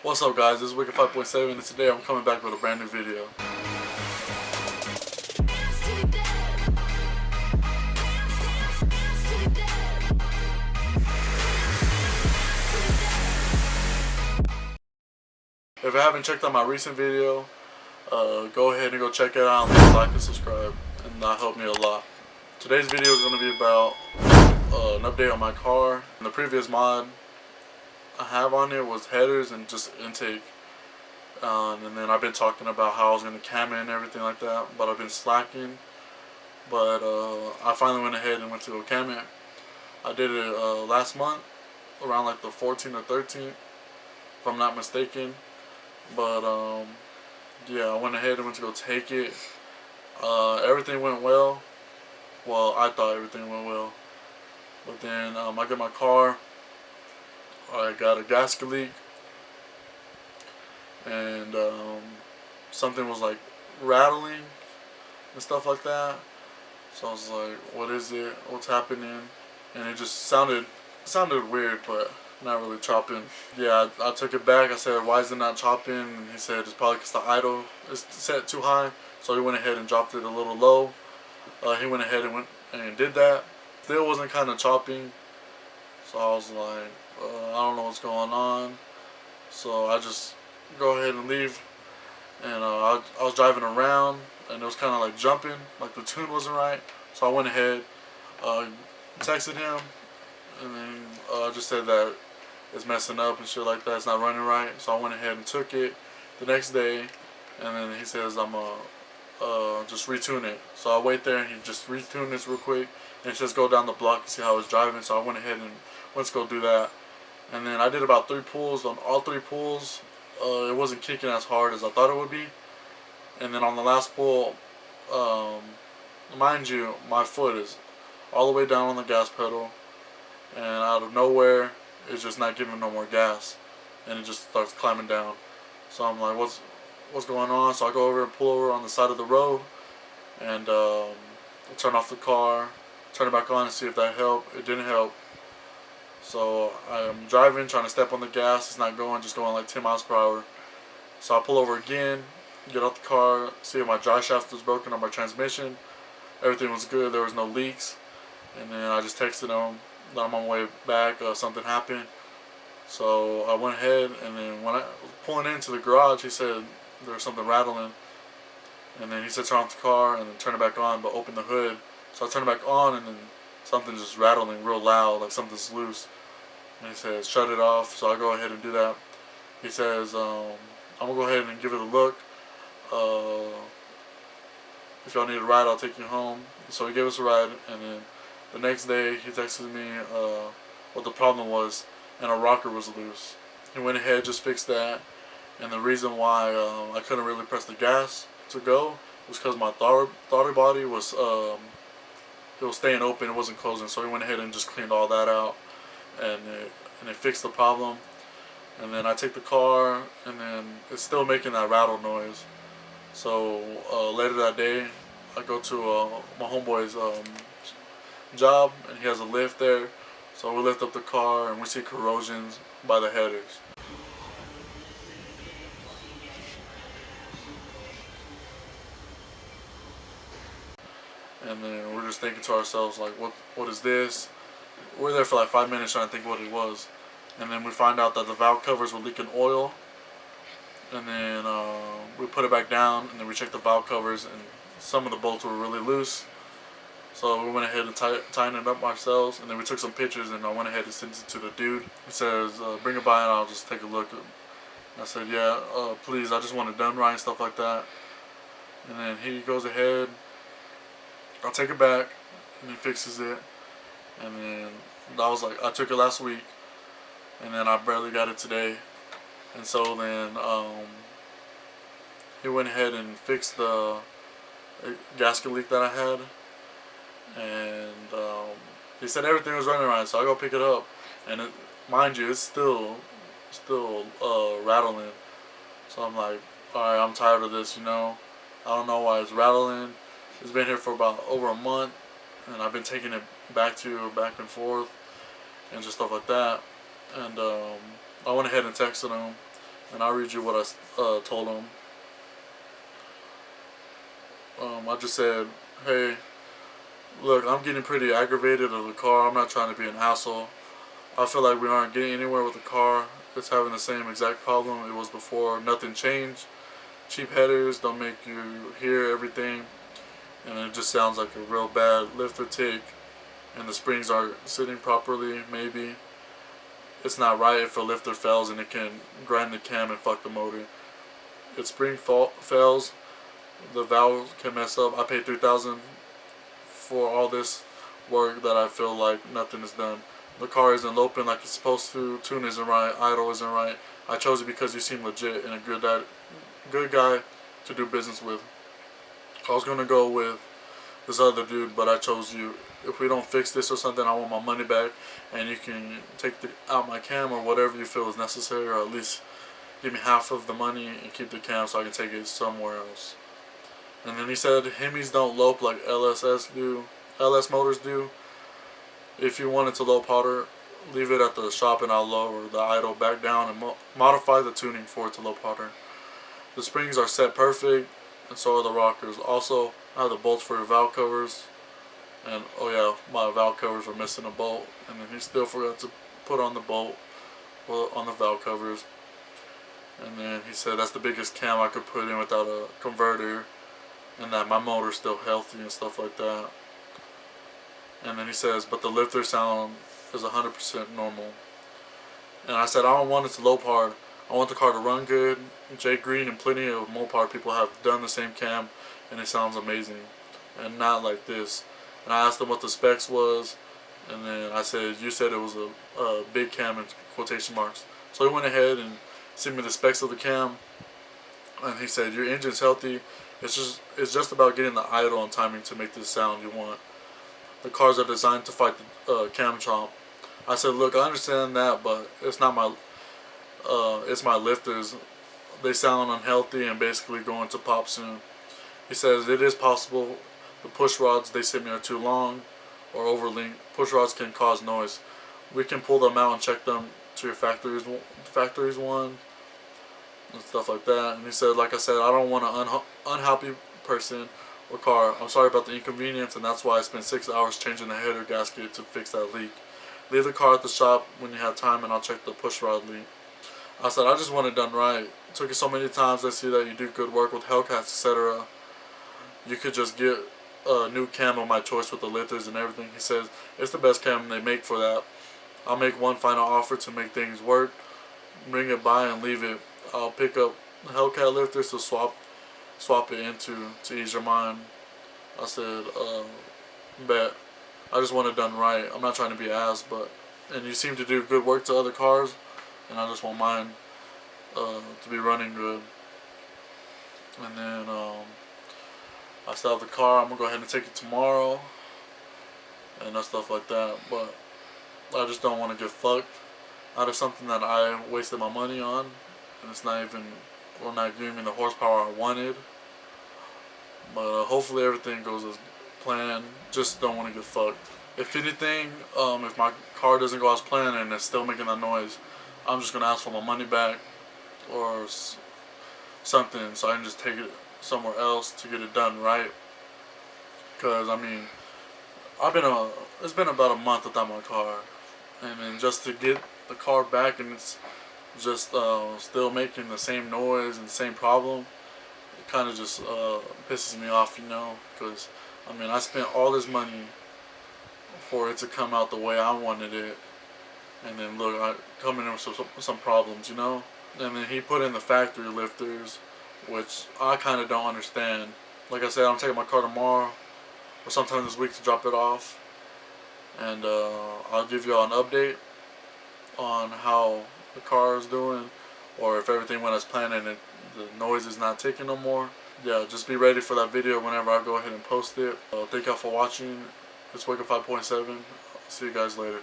What's up guys, this is Wicked 5.7 and today I'm coming back with a brand new video. If you haven't checked out my recent video, go ahead and go check it out, leave a like and subscribe, and that helped me a lot. Today's video is going to be about an update on my car. The previous mod I have on it was headers and just intake. And then I've been talking about how I was going to cam it and everything like that, but I've been slacking. But I finally went ahead and went to go cam it. I did it last month, around like the 14th or 13th, if I'm not mistaken. But yeah, I went ahead and went to go take it. Everything went well. Well, I thought everything went well. But then I got my car. I got a gasket leak. And something was like rattling and stuff like that. So I was like, what is it? What's happening? And it just sounded weird, but not really chopping. Yeah, I took it back. I said, why is it not chopping? And he said, it's probably because the idle is set too high. So he went ahead and dropped it a little low. He went ahead and did that. Still wasn't kind of chopping. So I was like, I don't know what's going on. So I just go ahead and leave. And I was driving around and it was kind of like jumping, like the tune wasn't right. So I went ahead, texted him, and then I just said that it's messing up and shit like that, it's not running right. So I went ahead and took it the next day, and then he says I'm just retune it. So I wait there and he just retuned this real quick, and he says go down the block and see how it's driving. So I went ahead and let's go do that. And then I did about 3 pulls. On all 3 pulls, it wasn't kicking as hard as I thought it would be. And then on the last pull, mind you, my foot is all the way down on the gas pedal, and out of nowhere, it's just not giving no more gas, and it just starts climbing down. So I'm like, what's going on? So I go over and pull over on the side of the road, and I turn off the car, turn it back on, and see if that helped. It didn't help. So I'm driving, trying to step on the gas. It's not going, just going like 10 miles per hour. So I pull over again, get out the car, see if my drive shaft was broken on my transmission. Everything was good, there was no leaks. And then I just texted him that I'm on my way back, something happened. So I went ahead, and then when I was pulling into the garage, he said there was something rattling. And then he said turn off the car and then turn it back on, but open the hood. So I turned it back on, and then something's just rattling real loud, like something's loose. And he says shut it off. So I go ahead and do that. He says I'm gonna go ahead and give it a look. If y'all need a ride, I'll take you home. So he gave us a ride, and then the next day he texted me what the problem was, and a rocker was loose. He went ahead, just fixed that, and the reason why I couldn't really press the gas to go was because my throttle body was it was staying open, it wasn't closing. So he went ahead and just cleaned all that out, and it fixed the problem. And then I take the car, and then it's still making that rattle noise. So later that day, I go to my homeboy's job, and he has a lift there. So we lift up the car, and we see corrosions by the headers. And then we're just thinking to ourselves, like, what is this? We're there for like 5 minutes trying to think what it was. And then we find out that the valve covers were leaking oil. And then we put it back down, and then we checked the valve covers, and some of the bolts were really loose. So we went ahead and tightened it up ourselves, and then we took some pictures, and I went ahead and sent it to the dude. He says, bring it by and I'll just take a look. And I said, yeah, please, I just want it done right and stuff like that. And then he goes ahead, I'll take it back, and he fixes it. And then that was like, I took it last week, and then I barely got it today. And so then he went ahead and fixed the gasket leak that I had, and he said everything was running right. So I go pick it up, and mind you, it's still rattling. So I'm like, alright, I'm tired of this, you know. I don't know why it's rattling. It's been here for about over a month, and I've been taking it back and forth and just stuff like that. And I went ahead and texted him. and I'll read you what I told him. I just said, hey, look, I'm getting pretty aggravated of the car. I'm not trying to be an asshole. I feel like we aren't getting anywhere with the car. It's having the same exact problem it was before. Nothing changed. Cheap headers don't make you hear everything, and it just sounds like a real bad lifter tick. And the springs aren't sitting properly. Maybe it's not right if a lifter fails and it can grind the cam and fuck the motor. If spring fails, the valves can mess up. I paid $3,000 for all this work that I feel like nothing is done. The car isn't loping like it's supposed to. Tune isn't right. Idle isn't right. I chose you because you seem legit and a good guy to do business with. I was gonna go with this other dude, but I chose you. If we don't fix this or something, I want my money back, and you can take out my cam or whatever you feel is necessary, or at least give me half of the money and keep the cam so I can take it somewhere else. And then he said, Hemis don't lope like LS motors do. If you wanted to low powder, leave it at the shop and I'll lower the idle back down and modify the tuning for it to low powder. The springs are set perfect, and so are the rockers. Also, I have the bolts for your valve covers. And oh yeah, my valve covers were missing a bolt, and then he still forgot to put on the bolt on the valve covers. And then he said that's the biggest cam I could put in without a converter, and that my motor's still healthy and stuff like that. And then he says, but the lifter sound is 100% normal. And I said, I don't want it to low hard. I want the car to run good. Jay Green and plenty of Mopar people have done the same cam, and it sounds amazing. And not like this. And I asked him what the specs was, and then I said, you said it was a big cam in quotation marks. So he went ahead and sent me the specs of the cam, and he said, your engine's healthy. It's just about getting the idle and timing to make the sound you want. The cars are designed to fight the cam chomp. I said, look, I understand that, but it's not my, it's my lifters. They sound unhealthy and basically going to pop soon. He says, it is possible the push rods they sent me are too long or overlinked. Push rods can cause noise. We can pull them out and check them to your factory's one and stuff like that. And he said, like I said, I don't want an unhappy person or car. I'm sorry about the inconvenience, and that's why I spent 6 hours changing the header gasket to fix that leak. Leave the car at the shop when you have time, and I'll check the push rod leak. I said, I just want it done right. It took you so many times. I see that you do good work with Hellcats, etc. You could just get a new cam of my choice with the lifters and everything. He says, it's the best cam they make for that. I'll make one final offer to make things work. Bring it by and leave it. I'll pick up Hellcat lifters to swap it into to ease your mind. I said, bet. I just want it done right. I'm not trying to be ass, and you seem to do good work to other cars, and I just want mine to be running good. And then I still have the car. I'm gonna go ahead and take it tomorrow, and stuff like that. But I just don't want to get fucked out of something that I wasted my money on, and it's not giving me the horsepower I wanted. But hopefully everything goes as planned. Just don't want to get fucked. If anything, if my car doesn't go as planned and it's still making that noise, I'm just gonna ask for my money back or something, so I can just take it somewhere else to get it done right. Cause I mean, it's been about a month without my car, and then just to get the car back and it's just still making the same noise and the same problem, it kind of just pisses me off, because I mean, I spent all this money for it to come out the way I wanted it, and then look, I come in with some problems, And then he put in the factory lifters, which I kind of don't understand. Like I said, I'm taking my car tomorrow or sometime this week to drop it off, and I'll give y'all an update on how the car is doing, or if everything went as planned and the noise is not ticking no more. Yeah, just be ready for that video whenever I go ahead and post it. Thank y'all for watching. It's Wake Up 5.7. See you guys later.